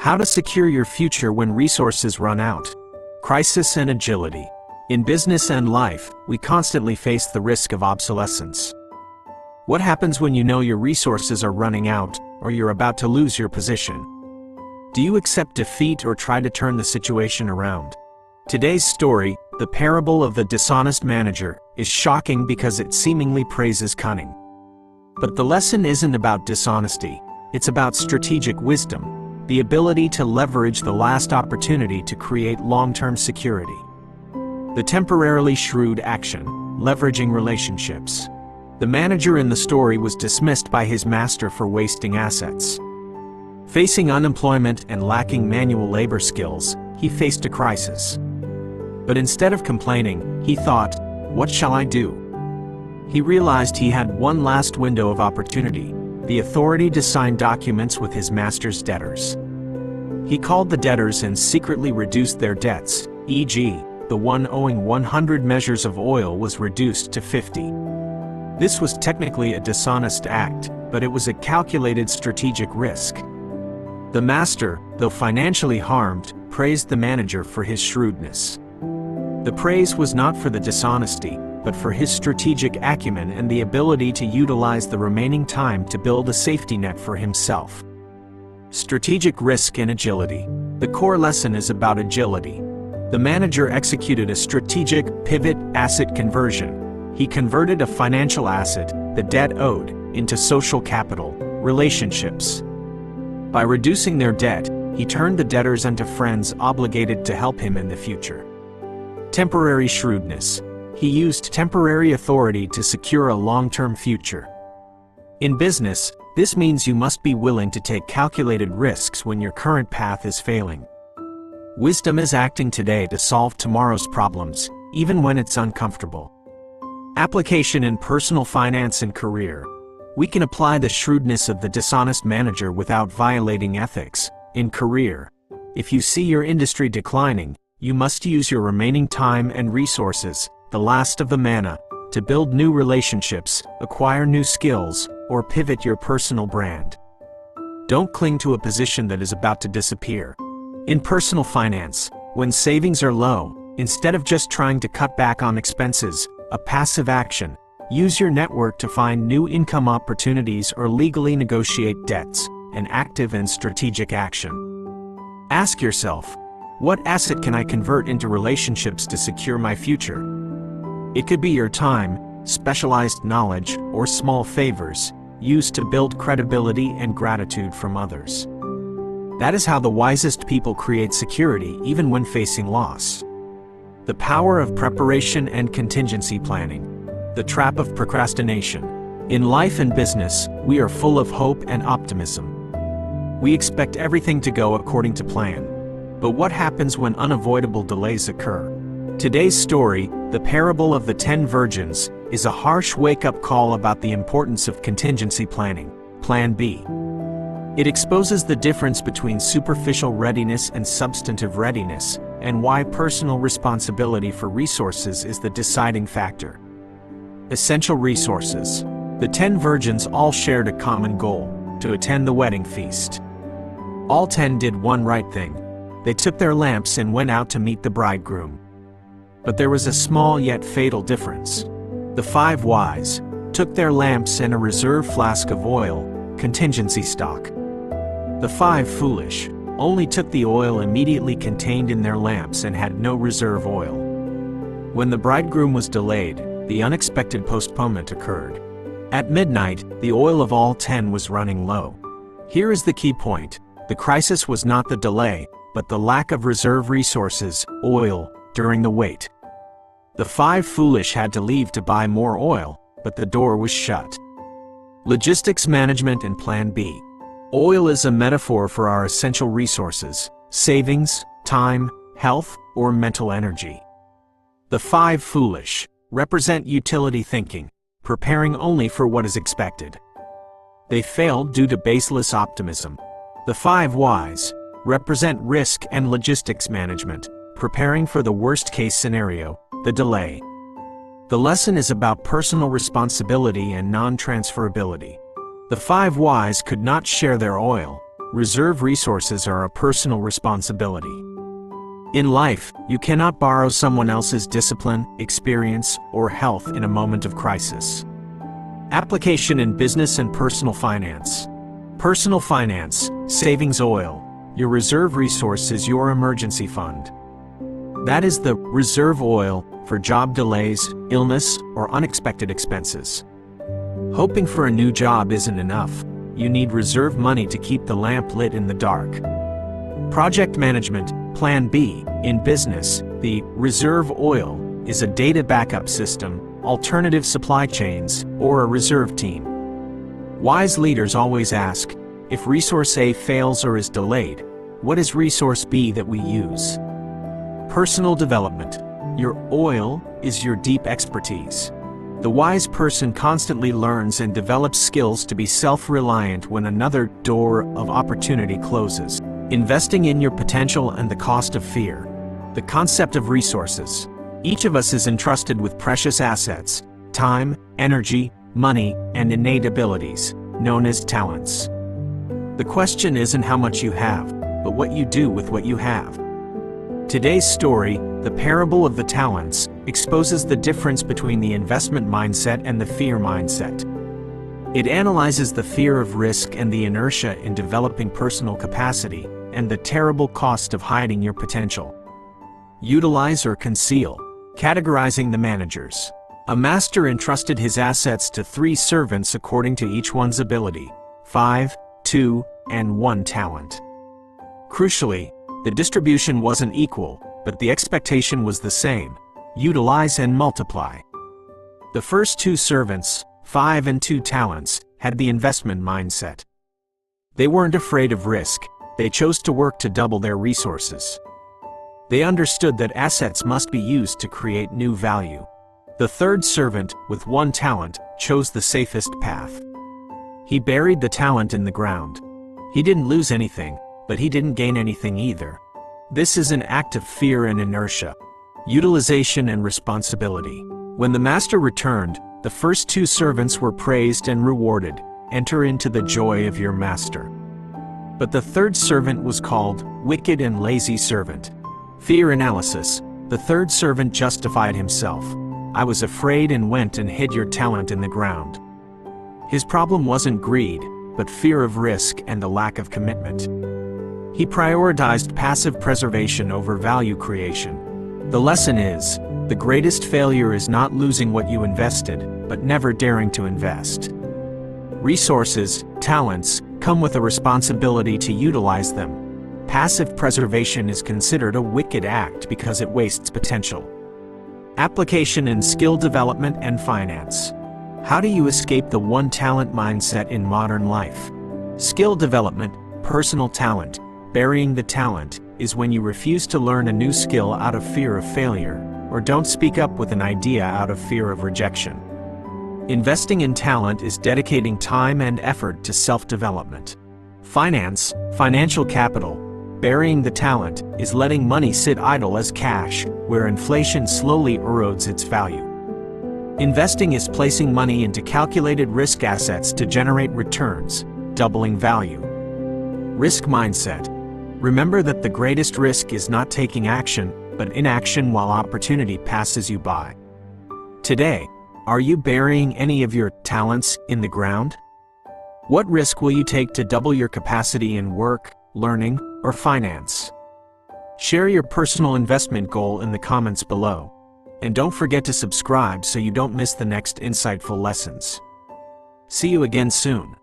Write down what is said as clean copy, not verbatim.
How to secure your future when resources run out. Crisis and agility. In business and life, we constantly face the risk of obsolescence. What happens when you know your resources are running out, or you're about to lose your position? Do you accept defeat or try to turn the situation around? Today's story, The Parable of the Dishonest Manager, is shocking because it seemingly praises cunning. But the lesson isn't about dishonesty, it's about strategic wisdom, the ability to leverage the last opportunity to create long-term security. The temporarily shrewd action, leveraging relationships. The manager in the story was dismissed by his master for wasting assets. Facing unemployment and lacking manual labor skills, he faced a crisis. But instead of complaining, he thought, "What shall I do?" He realized he had one last window of opportunity, the authority to sign documents with his master's debtors. He called the debtors and secretly reduced their debts, e.g., the one owing 100 measures of oil was reduced to 50. This was technically a dishonest act, but it was a calculated strategic risk. The master, though financially harmed, praised the manager for his shrewdness. The praise was not for the dishonesty, but for his strategic acumen and the ability to utilize the remaining time to build a safety net for himself. Strategic risk and agility. The core lesson is about agility. The manager executed a strategic pivot asset conversion. He converted a financial asset, the debt owed, into social capital, relationships. By reducing their debt, he turned the debtors into friends obligated to help him in the future. Temporary shrewdness. He used temporary authority to secure a long-term future. In business, this means you must be willing to take calculated risks when your current path is failing. Wisdom is acting today to solve tomorrow's problems, even when it's uncomfortable. Application in personal finance and career. We can apply the shrewdness of the dishonest manager without violating ethics. In career, if you see your industry declining, you must use your remaining time and resources, the last of the mana, to build new relationships, acquire new skills, or pivot your personal brand. Don't cling to a position that is about to disappear. In personal finance, when savings are low, instead of just trying to cut back on expenses, a passive action, use your network to find new income opportunities or legally negotiate debts, an active and strategic action. Ask yourself, what asset can I convert into relationships to secure my future? It could be your time, specialized knowledge, or small favors, used to build credibility and gratitude from others. That is how the wisest people create security even when facing loss. The power of preparation and contingency planning. The trap of procrastination. In life and business, we are full of hope and optimism. We expect everything to go according to plan. But what happens when unavoidable delays occur? Today's story, The Parable of the 10 Virgins, is a harsh wake-up call about the importance of contingency planning, Plan B. It exposes the difference between superficial readiness and substantive readiness, and why personal responsibility for resources is the deciding factor. Essential resources. The 10 virgins all shared a common goal, to attend the wedding feast. All 10 did one right thing. They took their lamps and went out to meet the bridegroom. But there was a small yet fatal difference. The 5 wise took their lamps and a reserve flask of oil, contingency stock. The 5 foolish only took the oil immediately contained in their lamps and had no reserve oil. When the bridegroom was delayed, the unexpected postponement occurred. At midnight, the oil of all 10 was running low. Here is the key point. The crisis was not the delay, but the lack of reserve resources, oil, during the wait. The 5 foolish had to leave to buy more oil, but the door was shut. Logistics management and Plan B. Oil is a metaphor for our essential resources, savings, time, health, or mental energy. The 5 foolish represent utility thinking, preparing only for what is expected. They failed due to baseless optimism. The 5 wise represent risk and logistics management, preparing for the worst-case scenario, the delay. The lesson is about personal responsibility and non-transferability. The 5 wise could not share their oil, reserve resources are a personal responsibility. In life, you cannot borrow someone else's discipline, experience, or health in a moment of crisis. Application in business and personal finance. Personal finance, savings oil. Your reserve resource is your emergency fund. That is the reserve oil for job delays, illness, or unexpected expenses. Hoping for a new job isn't enough. You need reserve money to keep the lamp lit in the dark. Project management, Plan B. In business, the reserve oil is a data backup system, alternative supply chains, or a reserve team. Wise leaders always ask, if resource A fails or is delayed, what is resource B that we use? Personal development. Your oil is your deep expertise. The wise person constantly learns and develops skills to be self-reliant when another door of opportunity closes. Investing in your potential and the cost of fear. The concept of resources. Each of us is entrusted with precious assets, time, energy, money, and innate abilities, known as talents. The question isn't how much you have, but what you do with what you have. Today's story, The Parable of the Talents, exposes the difference between the investment mindset and the fear mindset. It analyzes the fear of risk and the inertia in developing personal capacity, and the terrible cost of hiding your potential. Utilize or conceal. Categorizing the managers. A master entrusted his assets to 3 servants according to each one's ability: 5, 2, and 1 talent. Crucially, the distribution wasn't equal, but the expectation was the same: utilize and multiply. The first 2 servants, 5 and 2 talents, had the investment mindset. They weren't afraid of risk, they chose to work to double their resources. They understood that assets must be used to create new value. The third servant, with 1 talent, chose the safest path. He buried the talent in the ground. He didn't lose anything, but he didn't gain anything either. This is an act of fear and inertia. Utilization and responsibility. When the master returned, the first 2 servants were praised and rewarded. Enter into the joy of your master. But the third servant was called wicked and lazy servant. Fear analysis. The third servant justified himself. I was afraid and went and hid your talent in the ground. His problem wasn't greed, but fear of risk and the lack of commitment. He prioritized passive preservation over value creation. The lesson is, the greatest failure is not losing what you invested, but never daring to invest. Resources, talents, come with a responsibility to utilize them. Passive preservation is considered a wicked act because it wastes potential. Application in skill development and finance. How do you escape the one talent mindset in modern life? Skill development, personal talent. Burying the talent is when you refuse to learn a new skill out of fear of failure, or don't speak up with an idea out of fear of rejection. Investing in talent is dedicating time and effort to self-development. Finance, financial capital. Burying the talent is letting money sit idle as cash, where inflation slowly erodes its value. Investing is placing money into calculated risk assets to generate returns, doubling value. Risk mindset. Remember that the greatest risk is not taking action, but inaction while opportunity passes you by. Today, are you burying any of your talents in the ground? What risk will you take to double your capacity in work, learning, or finance? Share your personal investment goal in the comments below. And don't forget to subscribe so you don't miss the next insightful lessons. See you again soon.